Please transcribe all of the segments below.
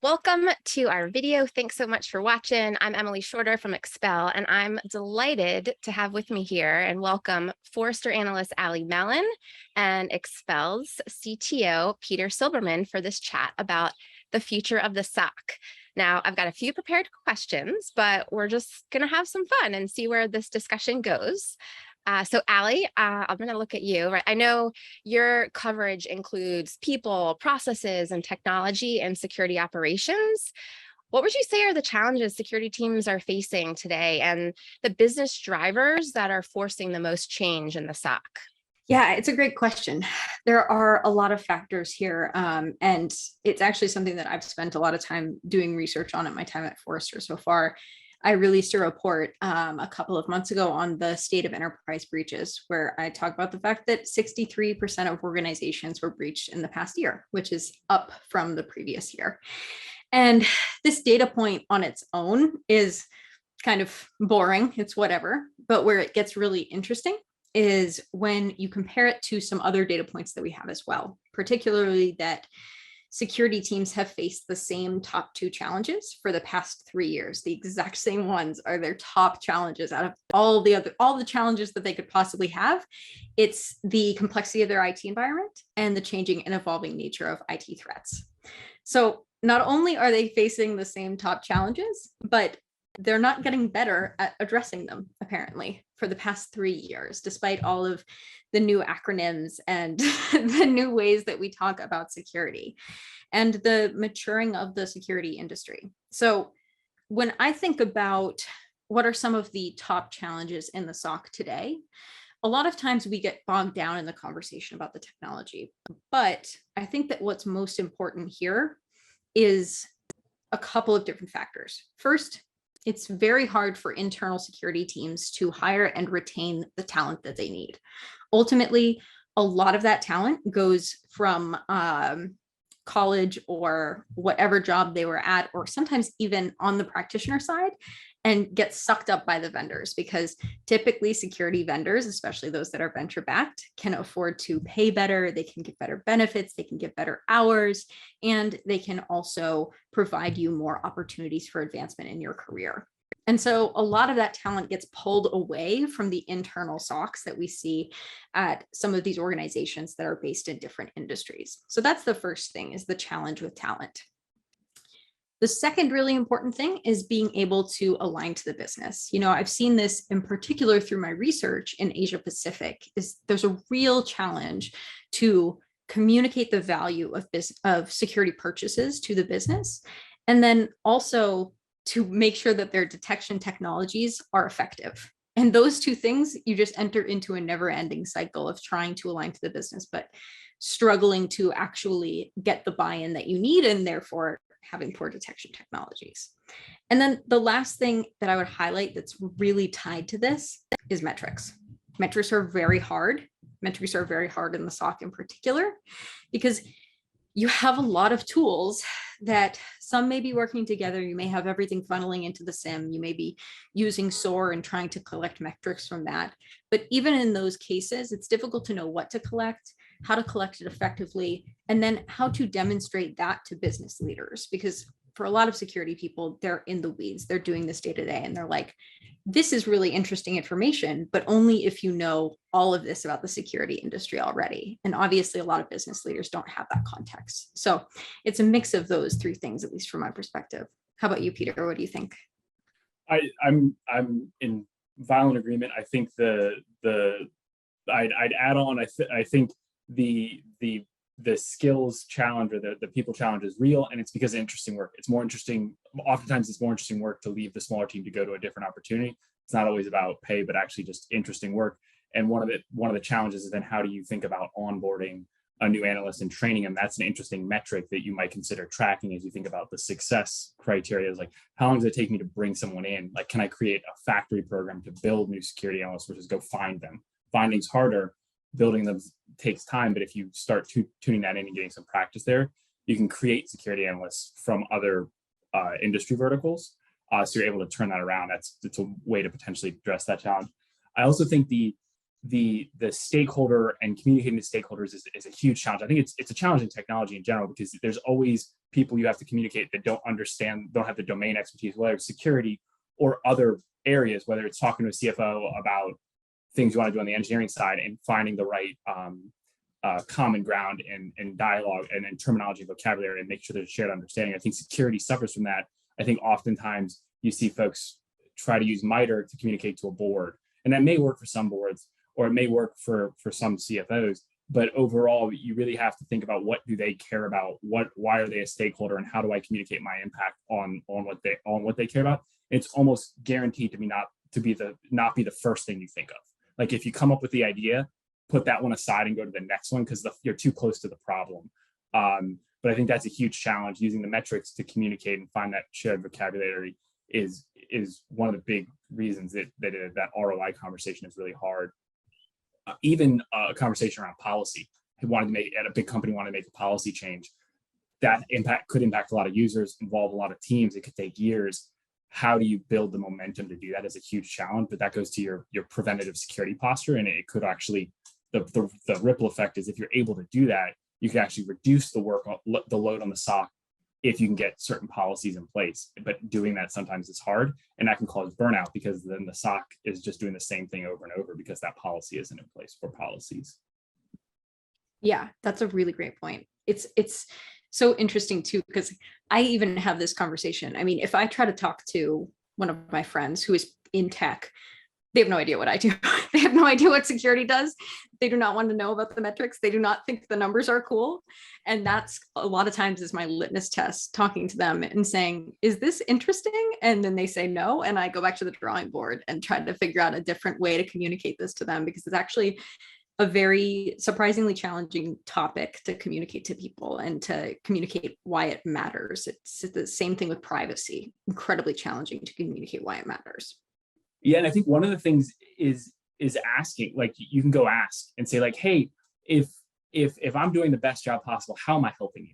Welcome to our video. Thanks so much for watching. I'm Emily Shorter from Expel, and I'm delighted to have with me here and welcome Forrester analyst Allie Mellen and Expel's CTO Peter Silberman for this chat about the future of the SOC. Now, I've got a few prepared questions, but we're just going to have some fun and see where this discussion goes. So Allie, I'm going to look at you. Right? I know your coverage includes people, processes, and technology and security operations. What would you say are the challenges security teams are facing today and the business drivers that are forcing the most change in the SOC? Yeah, it's a great question. There are a lot of factors here, and it's actually something that I've spent a lot of time doing research on at my time at Forrester so far. I released a report a couple of months ago on the state of enterprise breaches, where I talk about the fact that 63% of organizations were breached in the past year, which is up from the previous year. And this data point on its own is kind of boring, it's whatever, but where it gets really interesting is when you compare it to some other data points that we have as well, particularly that security teams have faced the same top two challenges for the past 3 years. The exact same ones are their top challenges out of all the challenges that they could possibly have. It's the complexity of their IT environment and the changing and evolving nature of IT threats. So not only are they facing the same top challenges, but they're not getting better at addressing them, apparently, for the past 3 years, despite all of the new acronyms and the new ways that we talk about security and the maturing of the security industry. So when I think about what are some of the top challenges in the SOC today, a lot of times we get bogged down in the conversation about the technology. But I think that what's most important here is a couple of different factors. First, it's very hard for internal security teams to hire and retain the talent that they need. Ultimately, a lot of that talent goes from college or whatever job they were at, or sometimes even on the practitioner side, and gets sucked up by the vendors, because typically security vendors, especially those that are venture backed, can afford to pay better, they can get better benefits, they can get better hours, and they can also provide you more opportunities for advancement in your career. And so a lot of that talent gets pulled away from the internal SOCs that we see at some of these organizations that are based in different industries. So that's the first thing, is the challenge with talent. The second really important thing is being able to align to the business. You know, I've seen this in particular through my research in Asia Pacific, is there's a real challenge to communicate the value of security purchases to the business, and then also to make sure that their detection technologies are effective. And those two things, you just enter into a never-ending cycle of trying to align to the business, but struggling to actually get the buy-in that you need, and therefore having poor detection technologies. And then the last thing that I would highlight that's really tied to this is metrics. Metrics are very hard. Metrics are very hard in the SOC in particular, because you have a lot of tools that some may be working together. You may have everything funneling into the SIM. You may be using SOAR and trying to collect metrics from that. But even in those cases, it's difficult to know what to collect, how to collect it effectively, and then how to demonstrate that to business leaders. Because for a lot of security people, they're in the weeds. They're doing this day to day, and they're like, this is really interesting information, but only if you know all of this about the security industry already. And obviously, a lot of business leaders don't have that context. So it's a mix of those three things, at least from my perspective. How about you, Peter? What do you think? I'm in violent agreement. I think I'd add on. I think the skills challenge, or the people challenge, is real, and it's because of interesting work. It's more interesting. Oftentimes it's more interesting work to leave the smaller team to go to a different opportunity. It's not always about pay, but actually just interesting work. And one of the challenges is then, how do you think about onboarding a new analyst and training them? That's an interesting metric that you might consider tracking as you think about the success criteria. Is like, how long does it take me to bring someone in? Like, can I create a factory program to build new security analysts, versus go find them? Finding's harder. Building them takes time, but if you start tuning that in and getting some practice there, you can create security analysts from other industry verticals. So you're able to turn that around. It's a way to potentially address that challenge. I also think the the stakeholder and communicating to stakeholders is a huge challenge. I think it's a challenge in technology in general, because there's always people you have to communicate that don't have the domain expertise, whether it's security or other areas, whether it's talking to a CFO about things you want to do on the engineering side and finding the right common ground and dialogue and then terminology, vocabulary, and make sure there's a shared understanding. I think security suffers from that. I think oftentimes you see folks try to use MITRE to communicate to a board, and that may work for some boards, or it may work for some CFOs. But overall, you really have to think about what do they care about, why are they a stakeholder, and how do I communicate my impact on what they care about. It's almost guaranteed to not be the first thing you think of. Like if you come up with the idea, put that one aside and go to the next one, because you're too close to the problem. But I think that's a huge challenge. Using the metrics to communicate and find that shared vocabulary is one of the big reasons that ROI conversation is really hard. Even a conversation around policy. At a big company wanted to make a policy change. That could impact a lot of users, involve a lot of teams. It could take years. How do you build the momentum to do that is a huge challenge, but that goes to your preventative security posture. And it could actually, the ripple effect is if you're able to do that, you can actually reduce the load on the SOC if you can get certain policies in place. But doing that sometimes is hard, and that can cause burnout, because then the SOC is just doing the same thing over and over because that policy isn't in place for policies. Yeah, that's a really great point. It's so interesting too, because I even have this conversation. I mean, if I try to talk to one of my friends who is in tech, they have no idea what I do. They have no idea what security does. They do not want to know about the metrics. They do not think the numbers are cool. And that's a lot of times is my litmus test, talking to them and saying, is this interesting? And then they say no. And I go back to the drawing board and try to figure out a different way to communicate this to them, because it's actually a very surprisingly challenging topic to communicate to people and to communicate why it matters. It's the same thing with privacy, incredibly challenging to communicate why it matters. Yeah, and I think one of the things is asking, like you can go ask and say like, hey, if I'm doing the best job possible, how am I helping you?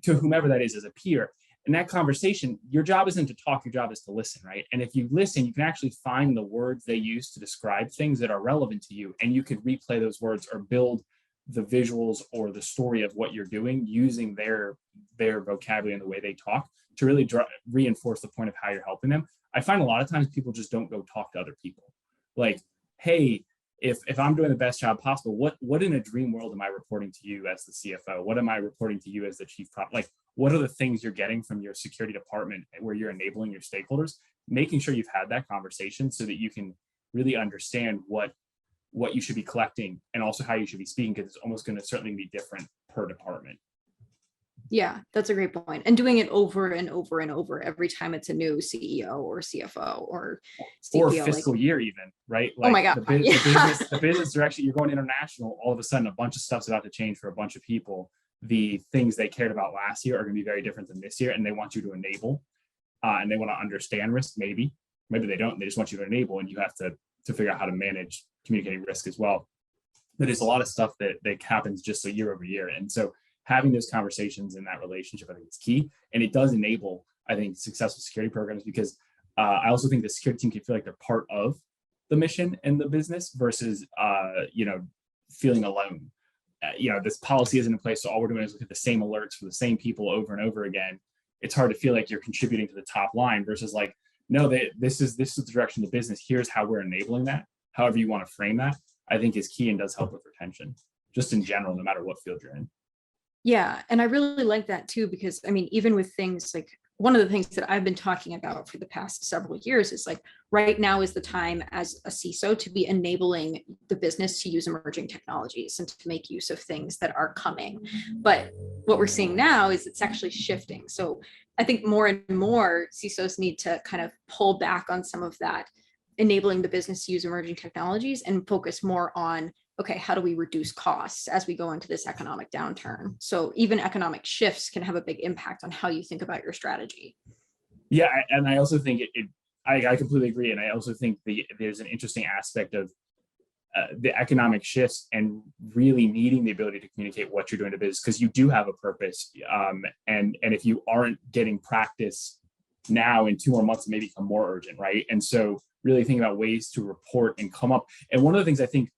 To whomever that is as a peer. In that conversation, your job isn't to talk, your job is to listen, right? And if you listen, you can actually find the words they use to describe things that are relevant to you, and you could replay those words or build the visuals or the story of what you're doing using their vocabulary and the way they talk to really reinforce the point of how you're helping them. I find a lot of times people just don't go talk to other people. Like, hey, if I'm doing the best job possible, what in a dream world am I reporting to you as the CFO? What am I reporting to you as the chief product? Like, what are the things you're getting from your security department where you're enabling your stakeholders? Making sure you've had that conversation so that you can really understand what you should be collecting and also how you should be speaking, because it's almost going to certainly be different per department. Yeah, that's a great point. And doing it over and over and over every time it's a new CEO or CFO or CPO, or fiscal year even, right? Like, oh my God. The business direction, you're going international, all of a sudden a bunch of stuff's about to change for a bunch of people. The things they cared about last year are going to be very different than this year, and they want you to enable, and they want to understand risk. Maybe they don't. They just want you to enable, and you have to figure out how to manage communicating risk as well. But there's a lot of stuff that happens just so year over year, and so having those conversations in that relationship, I think is key. And it does enable, I think, successful security programs, because I also think the security team can feel like they're part of the mission and the business versus, feeling alone. This policy isn't in place, so all we're doing is look at the same alerts for the same people over and over again. It's hard to feel like you're contributing to the top line versus like, no, this is the direction of the business. Here's how we're enabling that. However you want to frame that, I think is key and does help with retention, just in general, no matter what field you're in. Yeah. And I really like that too, because I mean, even with things like one of the things that I've been talking about for the past several years is like, right now is the time as a CISO to be enabling the business to use emerging technologies and to make use of things that are coming. But what we're seeing now is it's actually shifting. So I think more and more CISOs need to kind of pull back on some of that, enabling the business to use emerging technologies, and focus more on, okay, how do we reduce costs as we go into this economic downturn? So even economic shifts can have a big impact on how you think about your strategy. Yeah, and I also think I completely agree. And I also think there's an interesting aspect of the economic shifts and really needing the ability to communicate what you're doing to business, because you do have a purpose. And if you aren't getting practice now, in 2 more months, it may become more urgent, right? And so really thinking about ways to report and come up. And one of the things I think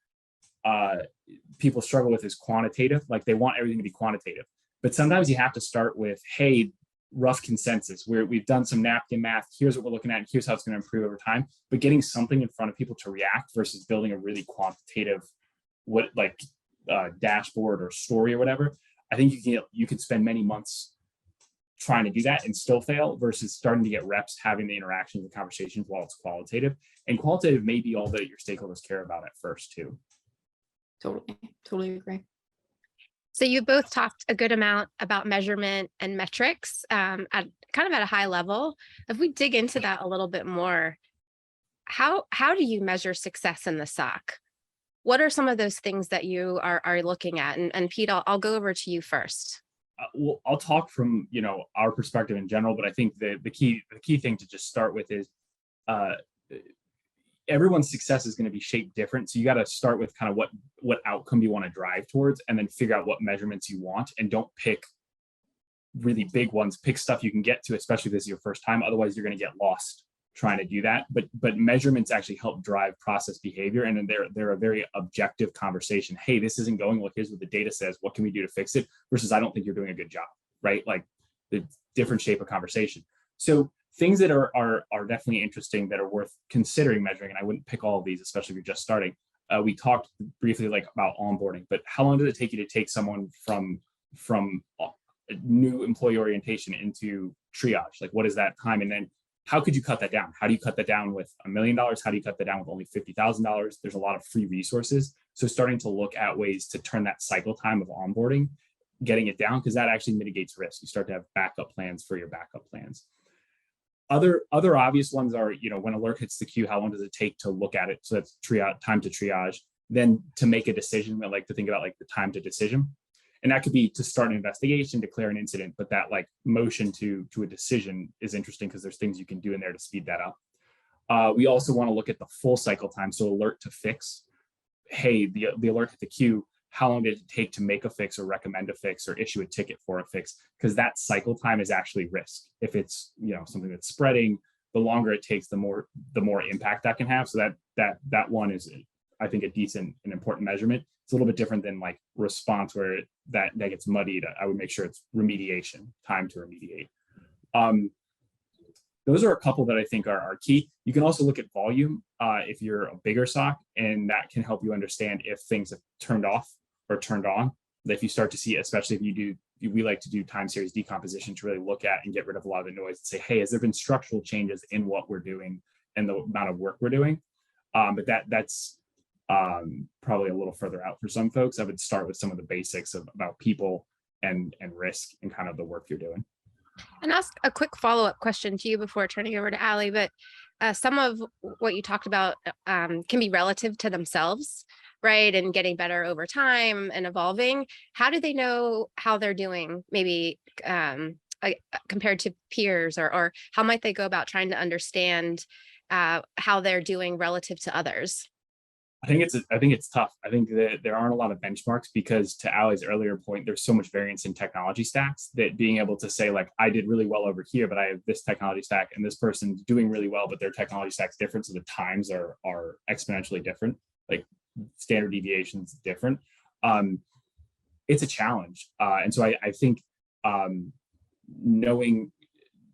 people struggle with is quantitative. Like they want everything to be quantitative, but sometimes you have to start with, hey, rough consensus where we've done some napkin math. Here's what we're looking at, and here's how it's going to improve over time. But getting something in front of people to react versus building a really quantitative, dashboard or story or whatever. I think you could spend many months trying to do that and still fail versus starting to get reps having the interactions and conversations while it's qualitative. And qualitative may be all that your stakeholders care about at first too. Totally agree. So you both talked a good amount about measurement and metrics at a high level. If we dig into that a little bit more, how do you measure success in the SOC? What are some of those things that you are looking at? And Pete, I'll go over to you first. Well, I'll talk from our perspective in general, but I think the key thing to just start with is everyone's success is going to be shaped different. So you got to start with kind of what outcome you want to drive towards, and then figure out what measurements you want, and don't pick really big ones. Pick stuff you can get to, especially if this is your first time. Otherwise, you're going to get lost trying to do that. But measurements actually help drive process behavior, and then they're a very objective conversation. Hey, this isn't going well. Here's what the data says. What can we do to fix it? Versus, I don't think you're doing a good job, right? Like the different shape of conversation. So things that are definitely interesting that are worth considering measuring, and I wouldn't pick all of these, especially if you're just starting. We talked briefly about onboarding, but how long did it take you to take someone from new employee orientation into triage? Like, what is that time? And then how could you cut that down? How do you cut that down with $1 million? How do you cut that down with only $50,000? There's a lot of free resources. So starting to look at ways to turn that cycle time of onboarding, getting it down, because that actually mitigates risk. You start to have backup plans for your backup plans. Other obvious ones are, when alert hits the queue, how long does it take to look at it? So that's time to triage. Then to make a decision, I like to think about the time to decision. And that could be to start an investigation, declare an incident, but that motion to a decision is interesting because there's things you can do in there to speed that up. We also want to look at the full cycle time. So alert to fix. Hey, the alert hit the queue. How long did it take to make a fix or recommend a fix or issue a ticket for a fix? Because that cycle time is actually risk. If it's something that's spreading, the longer it takes, the more impact that can have. So that one is, I think, a decent and important measurement. It's a little bit different than response where that gets muddied. I would make sure it's remediation, time to remediate. Those are a couple that I think are key. You can also look at volume if you're a bigger SOC, and that can help you understand if things have turned off or turned on. If you start to see, especially if we like to do time series decomposition to really look at and get rid of a lot of the noise and say, hey, has there been structural changes in what we're doing and the amount of work we're doing? But that's probably a little further out for some folks. I would start with some of the basics about people and risk and kind of the work you're doing. And ask a quick follow-up question to you before turning over to Allie, but some of what you talked about can be relative to themselves, right? And getting better over time and evolving. How do they know how they're doing, maybe compared to peers, or how might they go about trying to understand how they're doing relative to others? I think it's tough. I think that there aren't a lot of benchmarks because, to Allie's earlier point, there's so much variance in technology stacks that being able to say I did really well over here, but I have this technology stack, and this person's doing really well, but their technology stack's different, so the times are exponentially different. Standard deviations different. It's a challenge, and so I think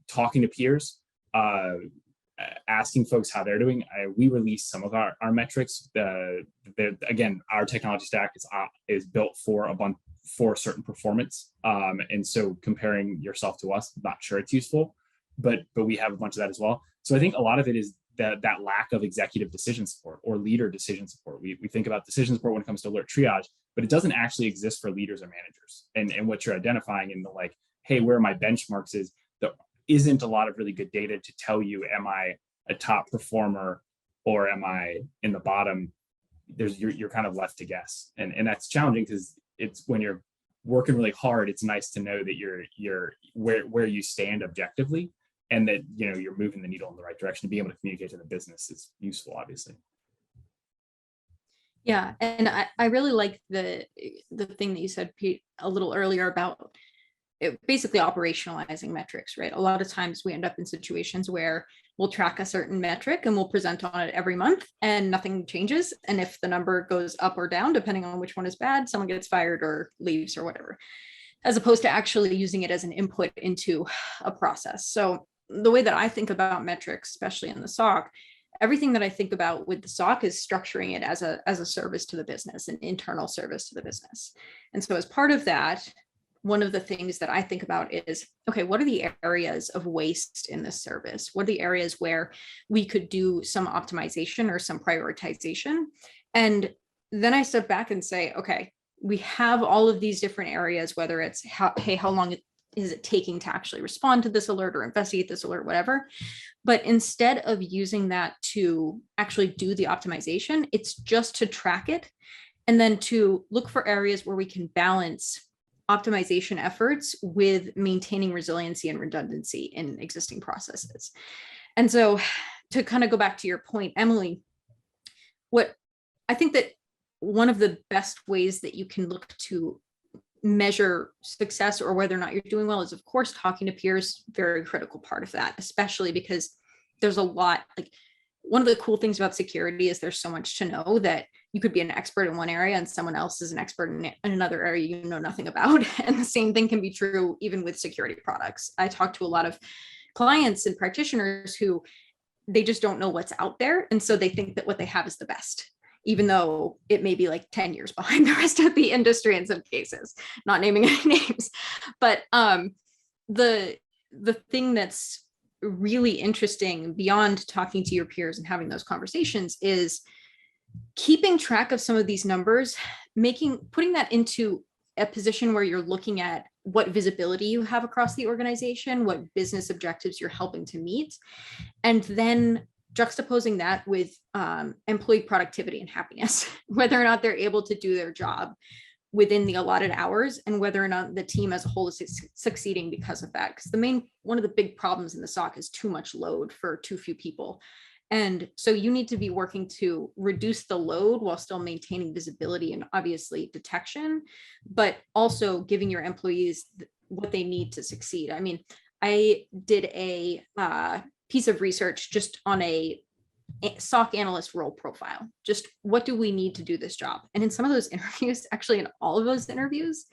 talking to peers. Asking folks how they're doing. We release some of our metrics. Again, our technology stack is built for a certain performance, and so comparing yourself to us, I'm not sure it's useful, but we have a bunch of that as well. So I think a lot of it is that lack of executive decision support or leader decision support. We think about decision support when it comes to alert triage, but it doesn't actually exist for leaders or managers. And what you're identifying in the hey, where are my benchmarks is there isn't a lot of really good data to tell you, am I a top performer or am I in the bottom? You're kind of left to guess. And that's challenging because it's when you're working really hard, it's nice to know that you're where you stand objectively, and that you're moving the needle in the right direction. To be able to communicate to the business is useful, obviously. Yeah, and I really like the thing that you said, Pete, a little earlier about basically operationalizing metrics, right? A lot of times we end up in situations where we'll track a certain metric and we'll present on it every month and nothing changes. And if the number goes up or down, depending on which one is bad, someone gets fired or leaves or whatever, as opposed to actually using it as an input into a process. So the way that I think about metrics, especially in the SOC, everything that I think about with the SOC is structuring it as a service to the business, an internal service to the business. And so as part of that, one of the things that I think about is, okay, what are the areas of waste in this service? What are the areas where we could do some optimization or some prioritization? And then I step back and say, okay, we have all of these different areas, whether it's how long is it taking to actually respond to this alert or investigate this alert, whatever. But instead of using that to actually do the optimization, it's just to track it and then to look for areas where we can balance optimization efforts with maintaining resiliency and redundancy in existing processes. And so to kind of go back to your point, Emily, what I think that one of the best ways that you can look to measure success or whether or not you're doing well is, of course, talking to peers, very critical part of that, especially because there's a lot, like one of the cool things about security is there's so much to know that you could be an expert in one area and someone else is an expert in another area you know nothing about. And the same thing can be true even with security products. I talk to a lot of clients and practitioners who they just don't know what's out there. And so they think that what they have is the best, even though it may be like 10 years behind the rest of the industry in some cases, not naming any names. But the thing that's really interesting beyond talking to your peers and having those conversations is keeping track of some of these numbers, putting that into a position where you're looking at what visibility you have across the organization, what business objectives you're helping to meet, and then juxtaposing that with employee productivity and happiness, whether or not they're able to do their job within the allotted hours and whether or not the team as a whole is succeeding because of that. Because one of the big problems in the SOC is too much load for too few people. And so you need to be working to reduce the load while still maintaining visibility and obviously detection, but also giving your employees what they need to succeed. I mean, I did a piece of research just on a SOC analyst role profile. Just what do we need to do this job? And in some of those interviews, actually in all of those interviews,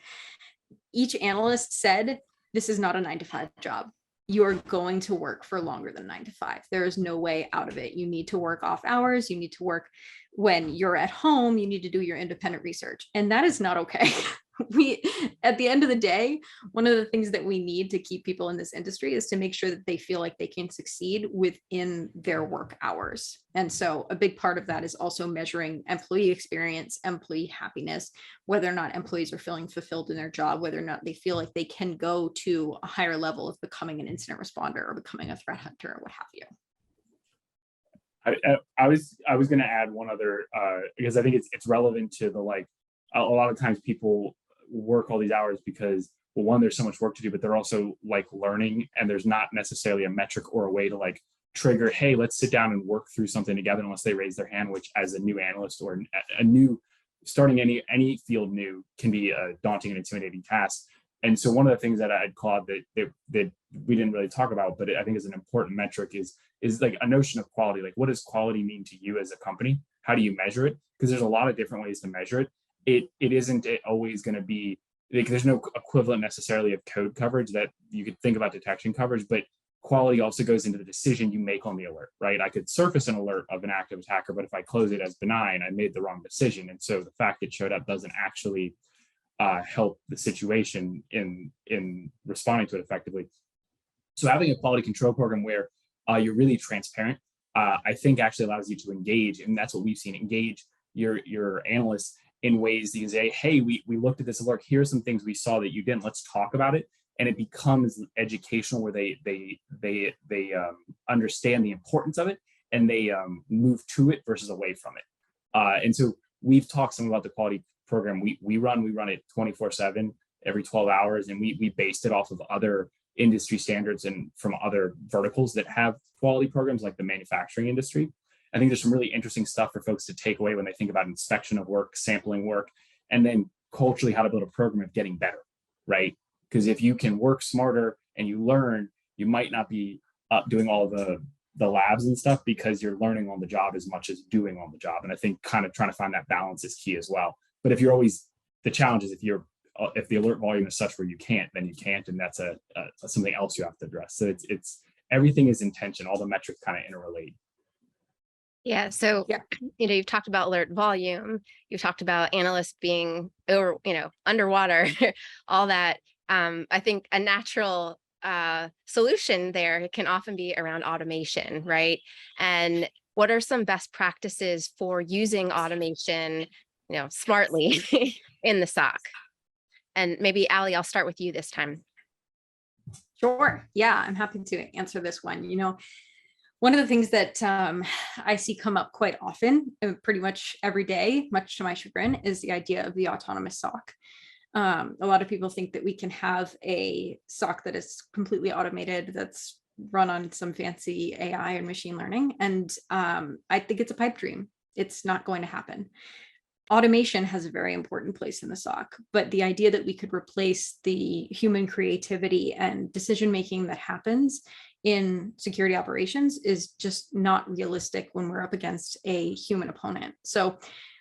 each analyst said, this is not a 9-to-5 job. You are going to work for longer than 9 to 5. There is no way out of it. You need to work off hours. You need to work when you're at home. You need to do your independent research. And that is not okay. At the end of the day, one of the things that we need to keep people in this industry is to make sure that they feel like they can succeed within their work hours. And so a big part of that is also measuring employee experience, employee happiness, whether or not employees are feeling fulfilled in their job, whether or not they feel like they can go to a higher level of becoming an incident responder or becoming a threat hunter or what have you. I was going to add one other, because I think it's relevant to the, like, a lot of times people work all these hours because, well, one, there's so much work to do, but they're also like learning, and there's not necessarily a metric or a way to like trigger, hey, let's sit down and work through something together, unless they raise their hand, which as a new analyst or a new starting any field new can be a daunting and intimidating task. And so one of the things that I'd call out that we didn't really talk about, but I think is an important metric is like a notion of quality. Like, what does quality mean to you as a company? How do you measure it? Because there's a lot of different ways to measure it. It isn't always going to be, like, there's no equivalent necessarily of code coverage that you could think about detection coverage, but quality also goes into the decision you make on the alert, right? I could surface an alert of an active attacker, but if I close it as benign, I made the wrong decision. And so the fact it showed up doesn't actually help the situation in responding to it effectively. So having a quality control program where you're really transparent, I think actually allows you to engage, and that's what we've seen, engage your analysts in ways that you say, hey, we looked at this alert, here's some things we saw that you didn't, let's talk about it. And it becomes educational, where they understand the importance of it, and they move to it versus away from it. And so we've talked some about the quality program we run it 24/7 every 12 hours, and we based it off of other industry standards and from other verticals that have quality programs, like the manufacturing industry. I think there's some really interesting stuff for folks to take away when they think about inspection of work, sampling work, and then culturally how to build a program of getting better, right? Because if you can work smarter and you learn, you might not be doing all the labs and stuff because you're learning on the job as much as doing on the job. And I think kind of trying to find that balance is key as well. But if you're always, the challenge is if the alert volume is such where you can't, then you can't, and that's something else you have to address. So it's everything is intention. All the metrics kind of interrelate. Yeah. So, you've talked about alert volume. You've talked about analysts being underwater, all that. I think a natural solution there can often be around automation, right? And what are some best practices for using automation, smartly in the SOC? And maybe Allie, I'll start with you this time. Sure. Yeah, I'm happy to answer this one. One of the things that I see come up quite often, pretty much every day, much to my chagrin, is the idea of the autonomous SOC. A lot of people think that we can have a SOC that is completely automated, that's run on some fancy AI and machine learning. And I think it's a pipe dream. It's not going to happen. Automation has a very important place in the SOC, but the idea that we could replace the human creativity and decision-making that happens in security operations is just not realistic when we're up against a human opponent. So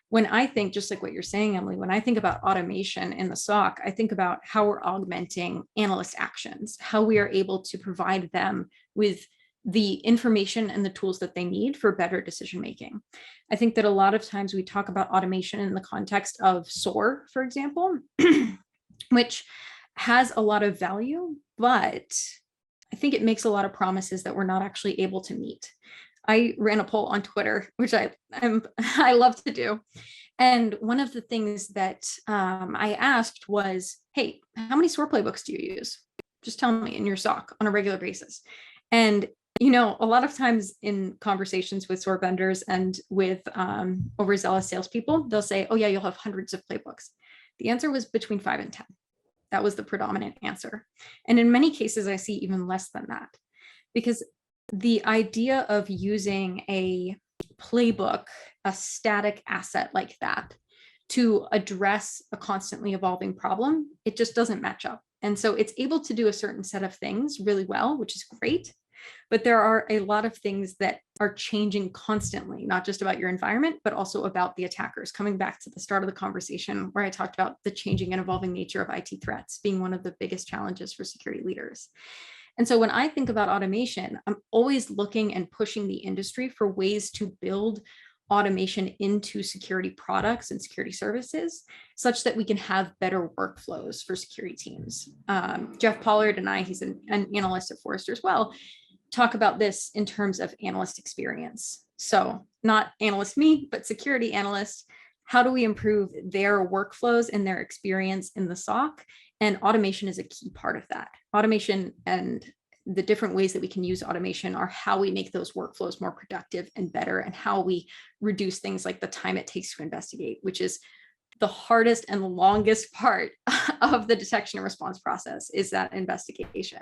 when I think, just like what you're saying, Emily, when I think about automation in the SOC, I think about how we're augmenting analyst actions, how we are able to provide them with the information and the tools that they need for better decision-making. I think that a lot of times we talk about automation in the context of SOAR, for example, which has a lot of value, but I think it makes a lot of promises that we're not actually able to meet. I ran a poll on Twitter, which I love to do. And one of the things that I asked was, hey, how many SOAR playbooks do you use? Just tell me in your SOC on a regular basis. And a lot of times in conversations with SOAR vendors and with overzealous salespeople, they'll say, oh yeah, you'll have hundreds of playbooks. The answer was between 5 and 10. That was the predominant answer. And in many cases, I see even less than that, because the idea of using a playbook, a static asset like that, to address a constantly evolving problem, it just doesn't match up. And so it's able to do a certain set of things really well, which is great. But there are a lot of things that are changing constantly, not just about your environment, but also about the attackers. Coming back to the start of the conversation where I talked about the changing and evolving nature of IT threats being one of the biggest challenges for security leaders. And so when I think about automation, I'm always looking and pushing the industry for ways to build automation into security products and security services such that we can have better workflows for security teams. Jeff Pollard and I, he's an analyst at Forrester as well, talk about this in terms of analyst experience. So not analyst me, but security analysts. How do we improve their workflows and their experience in the SOC? And automation is a key part of that. Automation and the different ways that we can use automation are how we make those workflows more productive and better, and how we reduce things like the time it takes to investigate, which is the hardest and the longest part of the detection and response process, is that investigation.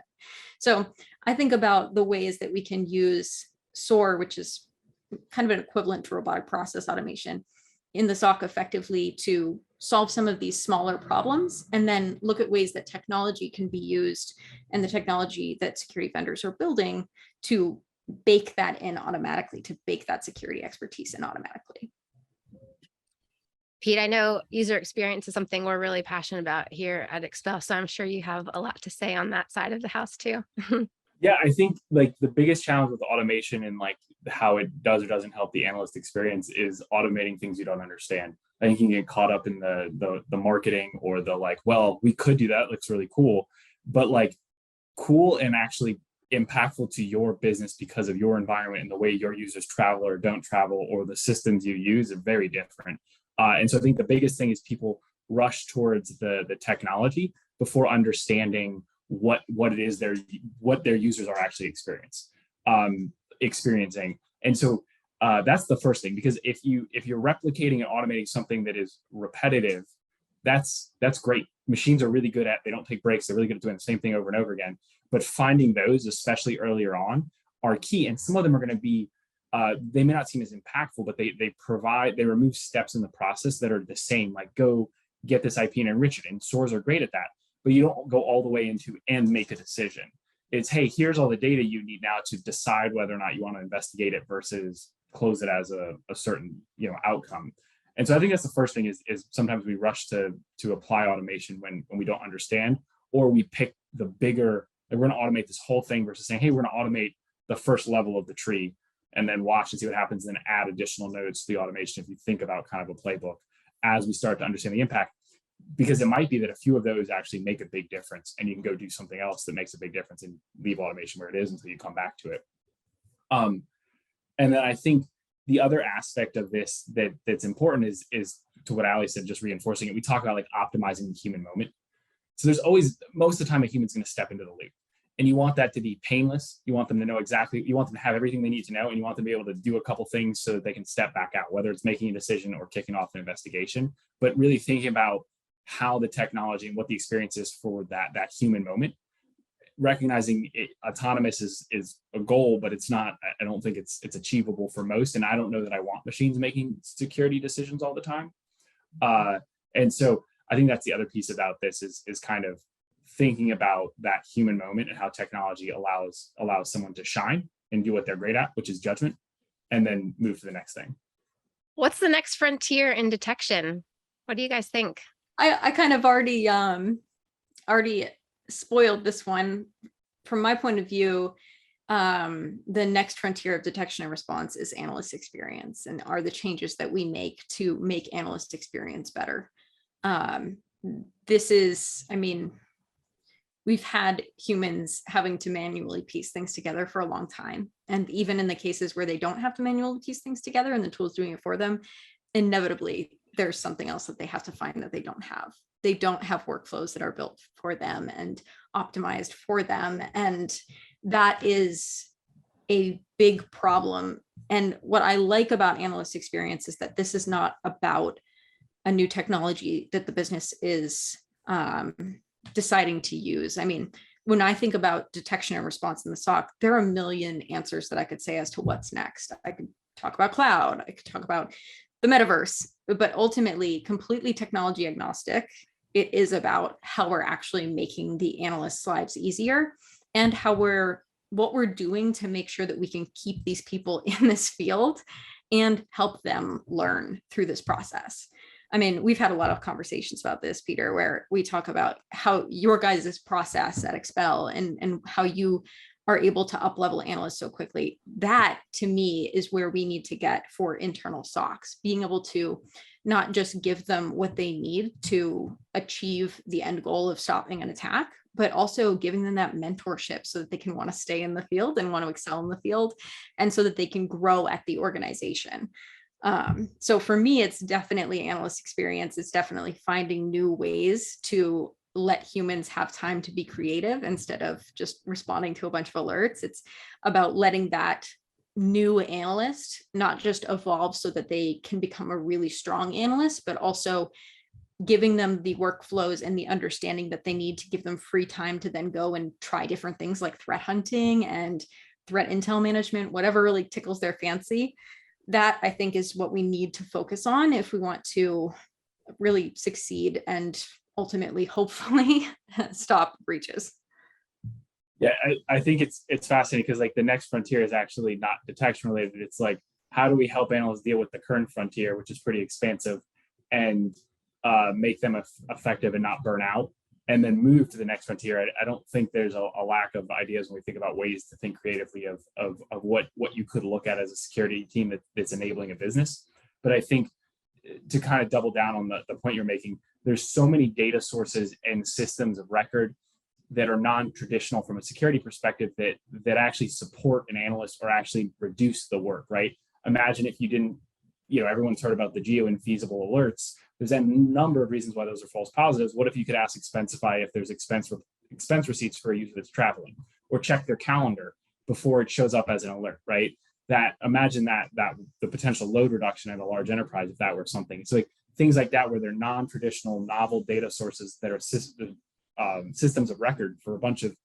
So I think about the ways that we can use SOAR, which is kind of an equivalent to robotic process automation, in the SOC effectively to solve some of these smaller problems, and then look at ways that technology can be used and the technology that security vendors are building to bake that in automatically, to bake that security expertise in automatically. Pete, I know user experience is something we're really passionate about here at Expel, so I'm sure you have a lot to say on that side of the house too. Yeah, I think like the biggest challenge with automation and like how it does or doesn't help the analyst experience is automating things you don't understand. I think you can get caught up in the marketing or the like, well, we could do that, it looks really cool, but like cool and actually impactful to your business because of your environment and the way your users travel or don't travel or the systems you use are very different. And so I think the biggest thing is people rush towards the technology before understanding what it is what their users are actually experiencing. And so that's the first thing, because if you're replicating and automating something that is repetitive, that's great. Machines are really good at, they don't take breaks, they're really good at doing the same thing over and over again. But finding those, especially earlier on, are key. And some of them are going to be they may not seem as impactful, but they remove steps in the process that are the same, like go get this IP and enrich it. And SOARs are great at that. but you don't go all the way into and make a decision. It's, hey, here's all the data you need now to decide whether or not you want to investigate it versus close it as a certain, outcome. And so I think that's the first thing is sometimes we rush to apply automation when we don't understand, or we pick the bigger, like we're going to automate this whole thing versus saying, hey, we're going to automate the first level of the tree and then watch and see what happens, and then add additional nodes to the automation if you think about kind of a playbook as we start to understand the impact. Because it might be that a few of those actually make a big difference, and you can go do something else that makes a big difference and leave automation where it is until you come back to it. And then I think the other aspect of this that's important is to what Allie said, just reinforcing it. We talk about like optimizing the human moment. So there's always, most of the time, a human's going to step into the loop, and you want that to be painless. You want them to know exactly, you want them to have everything they need to know, and you want them to be able to do a couple things so that they can step back out, whether it's making a decision or kicking off an investigation, but really thinking about how the technology and what the experience is for that human moment. Recognizing autonomous is a goal, but it's not, I don't think it's achievable for most. And I don't know that I want machines making security decisions all the time. And so I think that's the other piece about this is kind of thinking about that human moment and how technology allows someone to shine and do what they're great at, which is judgment, and then move to the next thing. What's the next frontier in detection? What do you guys think? I kind of already spoiled this one. From my point of view, the next frontier of detection and response is analyst experience, and are the changes that we make to make analyst experience better. This is, I mean, we've had humans having to manually piece things together for a long time. And even in the cases where they don't have to manually piece things together and the tool's doing it for them, inevitably there's something else that they have to find that they don't have. They don't have workflows that are built for them and optimized for them. And that is a big problem. And what I like about analyst experience is that this is not about a new technology that the business is deciding to use. I mean, when I think about detection and response in the SOC, there are a million answers that I could say as to what's next. I could talk about cloud, I could talk about the metaverse, but ultimately completely technology agnostic. It is about how we're actually making the analysts' lives easier, and what we're doing to make sure that we can keep these people in this field and help them learn through this process. I mean, we've had a lot of conversations about this, Peter, where we talk about how your guys' process at Expel and how you are able to up-level analysts so quickly. That, to me, is where we need to get for internal SOCs, being able to not just give them what they need to achieve the end goal of stopping an attack, but also giving them that mentorship so that they can want to stay in the field and want to excel in the field, and so that they can grow at the organization. So for me, it's definitely analyst experience. It's definitely finding new ways to let humans have time to be creative instead of just responding to a bunch of alerts. It's about letting that new analyst not just evolve so that they can become a really strong analyst, but also giving them the workflows and the understanding that they need to give them free time to then go and try different things like threat hunting and threat intel management, whatever really tickles their fancy. That, I think, is what we need to focus on if we want to really succeed and ultimately, hopefully, stop breaches. Yeah, I think it's fascinating because like the next frontier is actually not detection related. It's like, how do we help analysts deal with the current frontier, which is pretty expansive, and make them effective and not burn out, and then move to the next frontier. I don't think there's a lack of ideas when we think about ways to think creatively of what you could look at as a security team that's enabling a business. But I think to kind of double down on the point you're making, there's so many data sources and systems of record that are non-traditional from a security perspective that actually support an analyst or actually reduce the work, right? Imagine if you didn't, everyone's heard about the geo-infeasible alerts. There's a number of reasons why those are false positives. What if you could ask Expensify if there's expense receipts for a user that's traveling, or check their calendar before it shows up as an alert, right? Imagine that the potential load reduction at a large enterprise if that were something. It's like things like that where they're non-traditional, novel data sources that are systems of record for a bunch of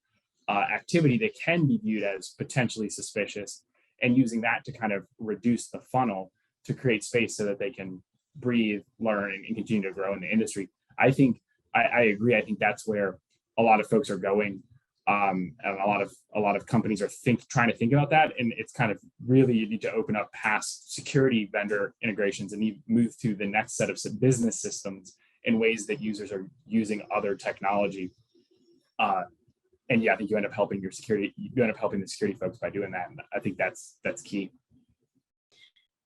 activity that can be viewed as potentially suspicious, and using that to kind of reduce the funnel to create space so that they can breathe, learn, and continue to grow in the industry. I think I agree. I think that's where a lot of folks are going. And a lot of companies are trying to think about that. And it's kind of really, you need to open up past security vendor integrations and you move to the next set of business systems in ways that users are using other technology. And yeah, I think you end up helping the security folks by doing that. And I think that's key.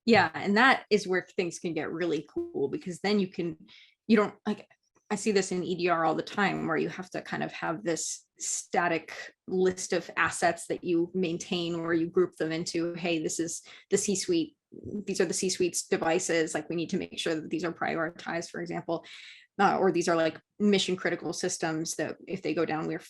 Yeah, and that is where things can get really cool, because then you don't, like, I see this in EDR all the time, where you have to kind of have this static list of assets that you maintain, where you group them into, hey, this is the C-suite, these are the C-suite's devices, like we need to make sure that these are prioritized, for example, or these are like mission critical systems that if they go down, we're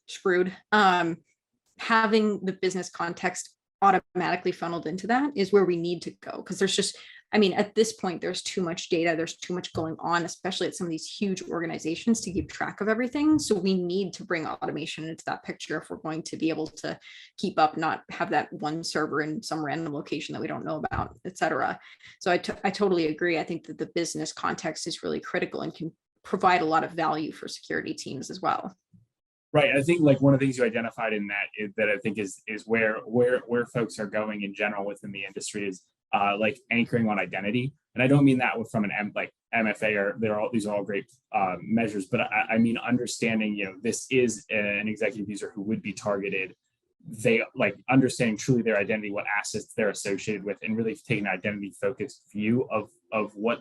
screwed. Having the business context automatically funneled into that is where we need to go, because there's just, I mean, at this point, there's too much data, there's too much going on, especially at some of these huge organizations, to keep track of everything. So we need to bring automation into that picture if we're going to be able to keep up, not have that one server in some random location that we don't know about, et cetera. So I totally agree. I think that the business context is really critical and can provide a lot of value for security teams as well. Right. I think like one of the things you identified in that is that I think is where folks are going in general within the industry is like anchoring on identity. And I don't mean that from an MFA, or these are all great measures, but I mean understanding, you know, this is an executive user who would be targeted. They like understanding truly their identity, what assets they're associated with, and really taking an identity focused view of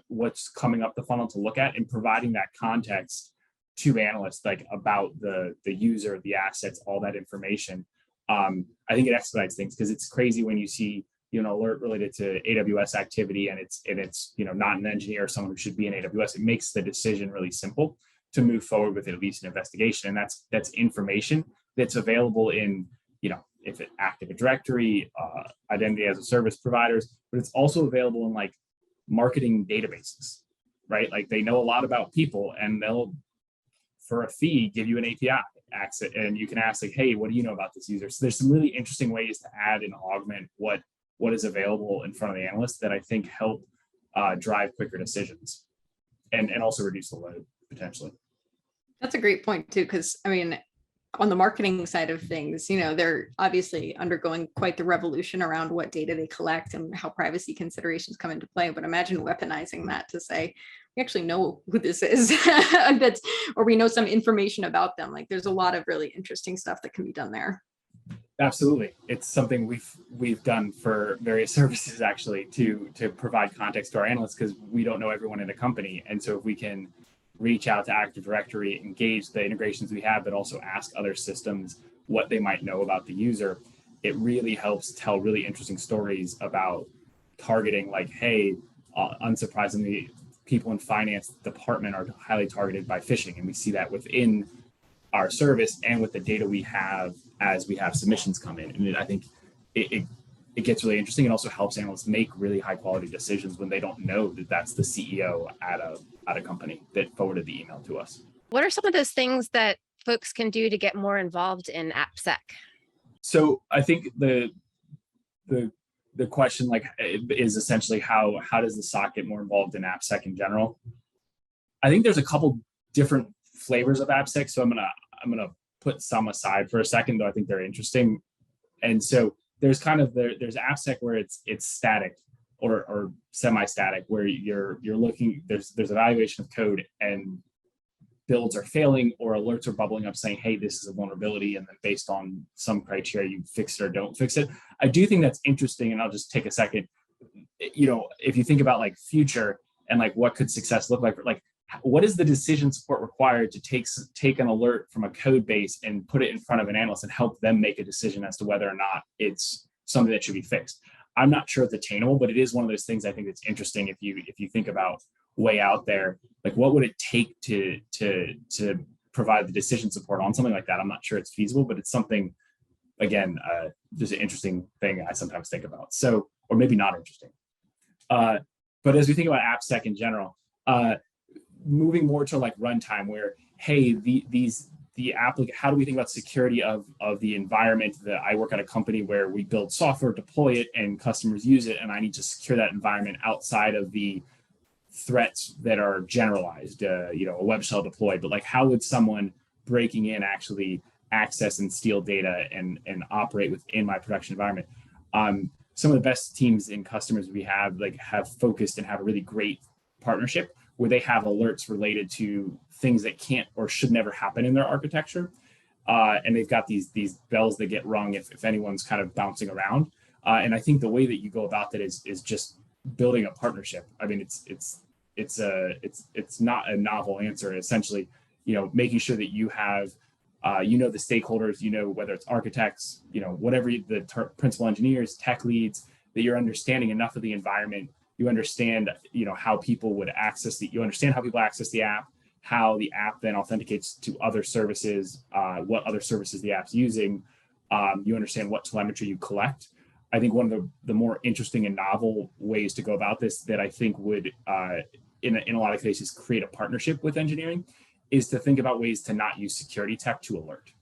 what's coming up the funnel to look at, and providing that context to analysts, like about the user, the assets, all that information. I think it expedites things, because it's crazy when you see, you know, alert related to AWS activity and it's you know, not an engineer or someone who should be in AWS. It makes the decision really simple to move forward with at least an investigation, and that's information that's available in, you know, if it Active Directory, identity as a service providers, but it's also available in like marketing databases, right? Like they know a lot about people, and they'll, for a fee, give you an API access, and you can ask like, hey, what do you know about this user? So there's some really interesting ways to add and augment what is available in front of the analyst that I think help drive quicker decisions and also reduce the load potentially. That's a great point too, because I mean, on the marketing side of things, you know, they're obviously undergoing quite the revolution around what data they collect and how privacy considerations come into play. But imagine weaponizing that to say, we actually know who this is, or we know some information about them. Like there's a lot of really interesting stuff that can be done there. Absolutely. It's something we've done for various services actually to provide context to our analysts, because we don't know everyone in the company. And so if we can reach out to Active Directory, engage the integrations we have, but also ask other systems what they might know about the user, it really helps tell really interesting stories about targeting, like, hey, unsurprisingly, people in finance department are highly targeted by phishing. And we see that within our service and with the data we have as we have submissions come in. And I think it gets really interesting. It also helps analysts make really high quality decisions when they don't know that that's the CEO at a company that forwarded the email to us. What are some of those things that folks can do to get more involved in AppSec? So I think the question like is essentially how does the SOC get more involved in AppSec in general? I think there's a couple different flavors of AppSec. So I'm gonna put some aside for a second, though I think they're interesting. And so there's there's AppSec where it's static or semi-static, where you're looking, there's evaluation of code and builds are failing or alerts are bubbling up saying, hey, this is a vulnerability, and then based on some criteria you fix it or don't fix it. I do think that's interesting, and I'll just take a second. You know, if you think about like future and like what could success look like what is the decision support required to take an alert from a code base and put it in front of an analyst and help them make a decision as to whether or not it's something that should be fixed? I'm not sure it's attainable, but it is one of those things I think that's interesting if you think about way out there, like what would it take to provide the decision support on something like that? I'm not sure it's feasible, but it's something, again, just an interesting thing I sometimes think about. So, or maybe not interesting. But as we think about AppSec in general, moving more to like runtime, where, hey, how do we think about security of the environment? That I work at a company where we build software, deploy it, and customers use it, and I need to secure that environment outside of the threats that are generalized, a web shell deployed. But like, how would someone breaking in actually access and steal data and operate within my production environment. Some of the best teams and customers we have have focused and have a really great partnership where they have alerts related to things that can't or should never happen in their architecture. And they've got these bells that get rung if anyone's kind of bouncing around. And I think the way that you go about that is just building a partnership. I mean, it's not a novel answer. Essentially, making sure that you have, the stakeholders, whether it's architects, whatever the principal engineers, tech leads, that you're understanding enough of the environment. You understand, how people would access you understand how people access the app, how the app then authenticates to other services, what other services the app's using. You understand what telemetry you collect. I think one of the more interesting and novel ways to go about this that I think would, in a lot of cases, create a partnership with engineering is to think about ways to not use security tech to alert.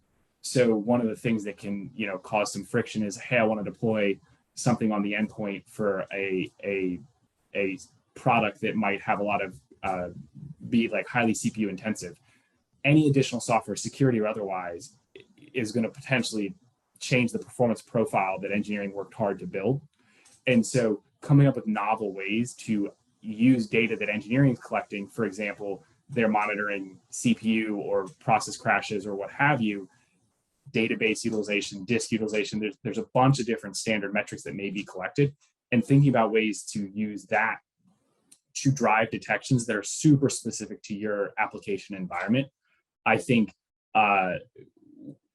So one of the things that can, cause some friction is, hey, I want to deploy something on the endpoint for a product that might have a lot of be highly CPU intensive. Any additional software, security or otherwise, is going to potentially change the performance profile that engineering worked hard to build. And so coming up with novel ways to use data that engineering is collecting, for example, they're monitoring CPU or process crashes or what have you, database utilization, disk utilization, there's a bunch of different standard metrics that may be collected, and thinking about ways to use that to drive detections that are super specific to your application environment. I think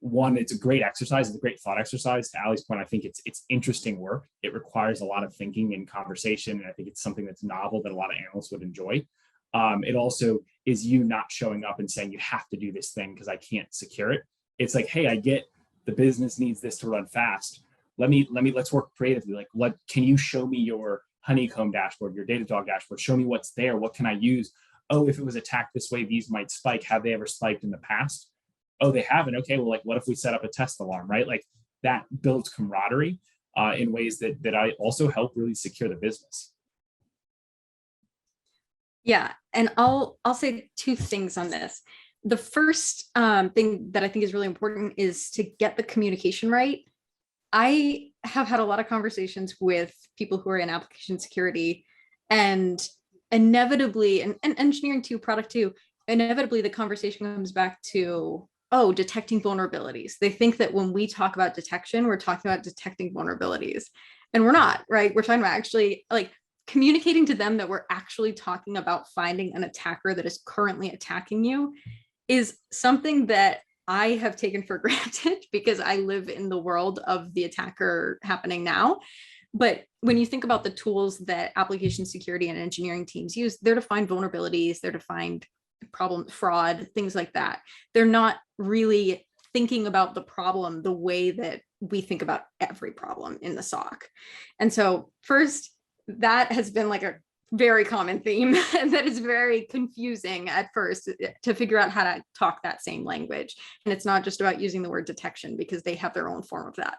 one, it's a great exercise, it's a great thought exercise. To Allie's point, I think it's interesting work. It requires a lot of thinking and conversation, and I think it's something that's novel that a lot of analysts would enjoy. It also is you not showing up and saying you have to do this thing because I can't secure it. It's like, hey, I get the business needs this to run fast. Let's work creatively. What can you show me your honeycomb dashboard, your Datadog dashboard? Show me what's there. What can I use? Oh, if it was attacked this way, these might spike. Have they ever spiked in the past? Oh, they haven't. Okay, well, what if we set up a test alarm, right? That builds camaraderie in ways that I also help really secure the business. Yeah, and I'll say two things on this. The first thing that I think is really important is to get the communication right. I have had a lot of conversations with people who are in application security, and inevitably, and engineering too, product too, inevitably the conversation comes back to, oh, detecting vulnerabilities. They think that when we talk about detection, we're talking about detecting vulnerabilities, and we're not, right? We're talking about actually communicating to them that we're actually talking about finding an attacker that is currently attacking you is something that I have taken for granted because I live in the world of the attacker happening now. But when you think about the tools that application security and engineering teams use, they're to find vulnerabilities, they're to find problem, fraud, things like that. They're not really thinking about the problem the way that we think about every problem in the SOC. And so first, that has been a very common theme, and that is very confusing at first to figure out how to talk that same language. And it's not just about using the word detection, because they have their own form of that.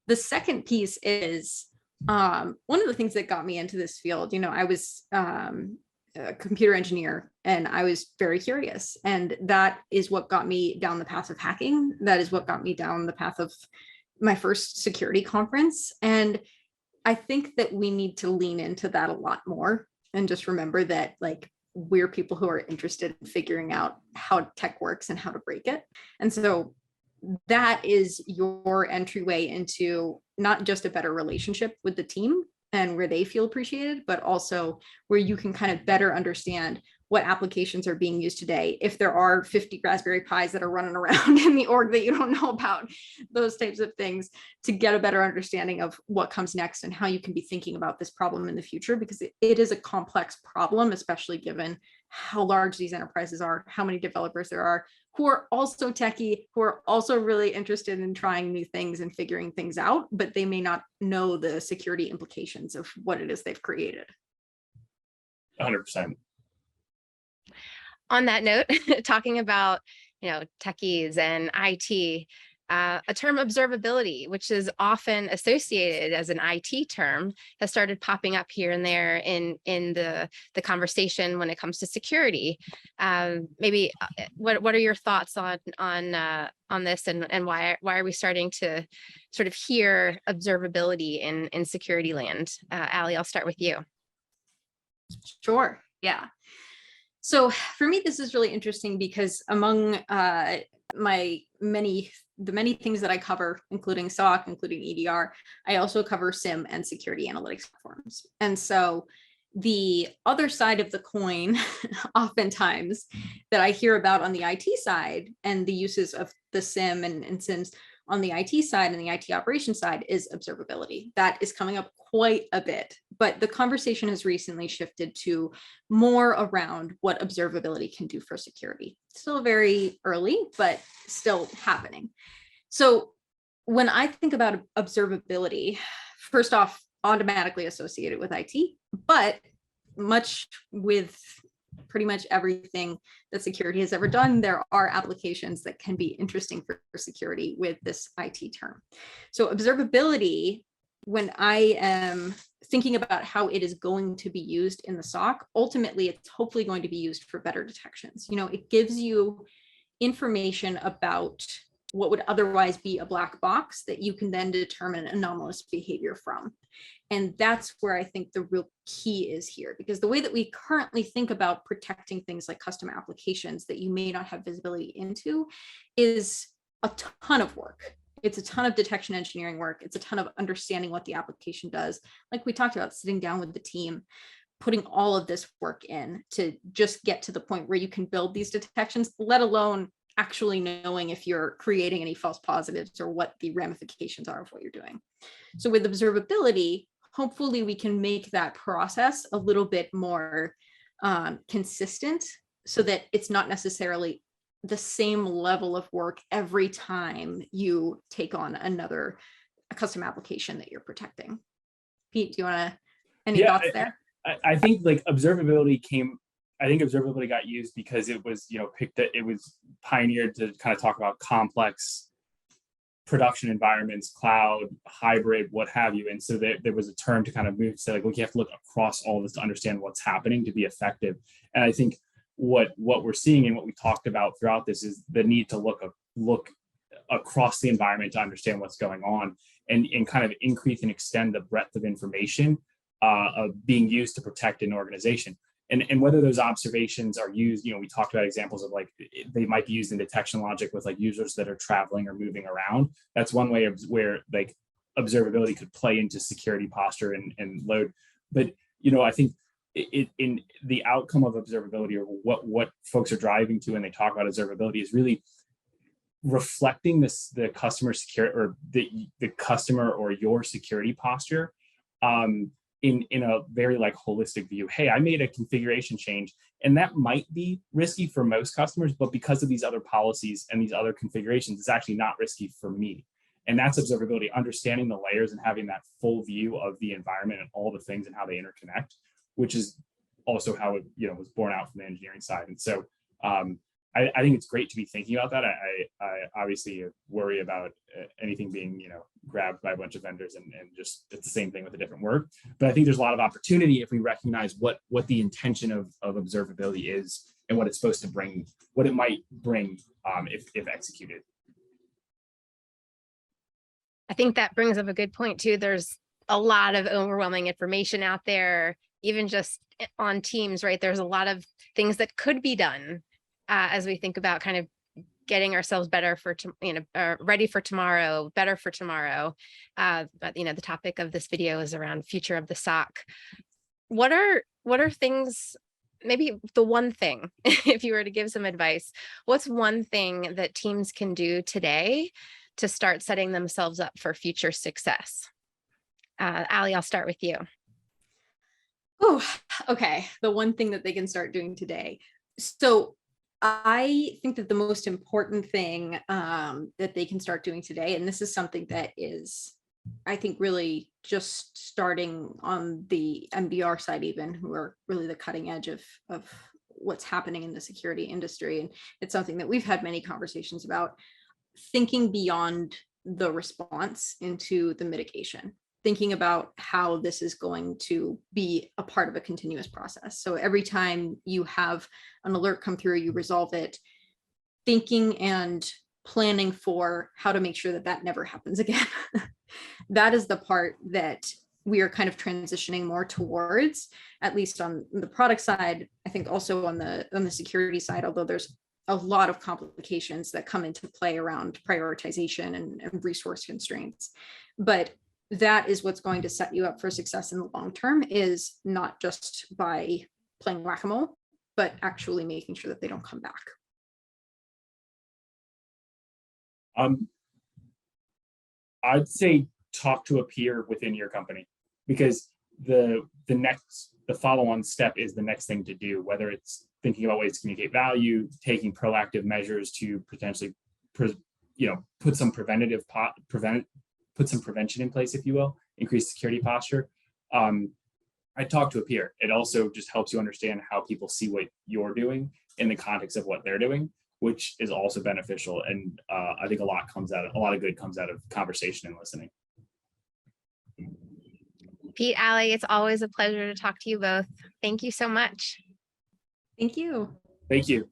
The second piece is one of the things that got me into this field. I was a computer engineer, and I was very curious, and that is what got me down the path of hacking. That is what got me down the path of my first security conference. And I think that we need to lean into that a lot more, and just remember that we're people who are interested in figuring out how tech works and how to break it. And so that is your entryway into not just a better relationship with the team and where they feel appreciated, but also where you can kind of better understand what applications are being used today. If there are 50 Raspberry Pis that are running around in the org that you don't know about, those types of things, to get a better understanding of what comes next and how you can be thinking about this problem in the future, because it is a complex problem, especially given how large these enterprises are, how many developers there are, who are also techie, who are also really interested in trying new things and figuring things out, but they may not know the security implications of what it is they've created. 100%. On that note, talking about techies and IT, A term observability, which is often associated as an IT term, has started popping up here and there in the conversation when it comes to security. Maybe what are your thoughts on this, and why are we starting to sort of hear observability in security land? Allie, I'll start with you. Sure. Yeah. So for me, this is really interesting because among the many things that I cover, including SOC, including EDR, I also cover SIEM and security analytics platforms. And so the other side of the coin, oftentimes, that I hear about on the IT side and the uses of the SIEM and SIEMs on the IT side and the IT operations side is observability. That is coming up quite a bit, but the conversation has recently shifted to more around what observability can do for security. Still very early, but still happening. So when I think about observability, first off, automatically associated with IT, but much with pretty much everything that security has ever done, there are applications that can be interesting for security with this IT term. So observability, when I am thinking about how it is going to be used in the SOC, ultimately, it's hopefully going to be used for better detections. It gives you information about what would otherwise be a black box that you can then determine anomalous behavior from. And that's where I think the real key is here, because the way that we currently think about protecting things like custom applications that you may not have visibility into is a ton of work. It's a ton of detection engineering work. It's a ton of understanding what the application does. Like we talked about, sitting down with the team, putting all of this work in to just get to the point where you can build these detections, let alone actually knowing if you're creating any false positives or what the ramifications are of what you're doing. So with observability, hopefully we can make that process a little bit more consistent so that it's not necessarily the same level of work every time you take on a custom application that you're protecting. Pete, do you want to, any thoughts there? I think like observability got used because it was, it was pioneered to kind of talk about complex production environments, cloud, hybrid, what have you. And so there was a term to kind of move to say, like, look, you have to look across all this to understand what's happening to be effective. And I think what we're seeing and what we talked about throughout this is the need to look across the environment to understand what's going on and kind of increase and extend the breadth of information of being used to protect an organization. And whether those observations are used, we talked about examples of like, they might be used in detection logic with like users that are traveling or moving around. That's one way of where like observability could play into security posture and load. But, I think in the outcome of observability, or what folks are driving to when they talk about observability, is really reflecting the customer security, or the customer or your security posture in a very like holistic view. Hey, I made a configuration change, and that might be risky for most customers, but because of these other policies and these other configurations, it's actually not risky for me. And that's observability, understanding the layers and having that full view of the environment and all the things and how they interconnect, which is also how it was born out from the engineering side. And so I think it's great to be thinking about that. I obviously worry about anything being grabbed by a bunch of vendors and just it's the same thing with a different word. But I think there's a lot of opportunity if we recognize what the intention of observability is and what it's supposed to bring, what it might bring if executed. I think that brings up a good point too. There's a lot of overwhelming information out there, even just on teams, right? There's a lot of things that could be done as we think about kind of getting ourselves better for, ready for tomorrow, better for tomorrow. But the topic of this video is around future of the SOC. What are things, maybe the one thing, if you were to give some advice, what's one thing that teams can do today to start setting themselves up for future success? Allie, I'll start with you. Oh, okay. The one thing that they can start doing today. So I think that the most important thing that they can start doing today, and this is something that is, I think, really just starting on the MDR side, even, who are really the cutting edge of what's happening in the security industry. And it's something that we've had many conversations about. thinking beyond the response into the mitigation, thinking about how this is going to be a part of a continuous process. So every time you have an alert come through, you resolve it, thinking and planning for how to make sure that that never happens again. That is the part that we are kind of transitioning more towards, at least on the product side. I think also on the security side, although there's a lot of complications that come into play around prioritization and resource constraints. But that is what's going to set you up for success in the long term, is not just by playing whack-a-mole, but actually making sure that they don't come back. I'd say talk to a peer within your company, because the follow-on step is the next thing to do, whether it's thinking about ways to communicate value, taking proactive measures to potentially put some prevention in place, if you will, increase security posture. I talk to a peer. It also just helps you understand how people see what you're doing in the context of what they're doing, which is also beneficial. And I think a lot of good comes out of conversation and listening. Pete, Allie, it's always a pleasure to talk to you both. Thank you so much. Thank you. Thank you.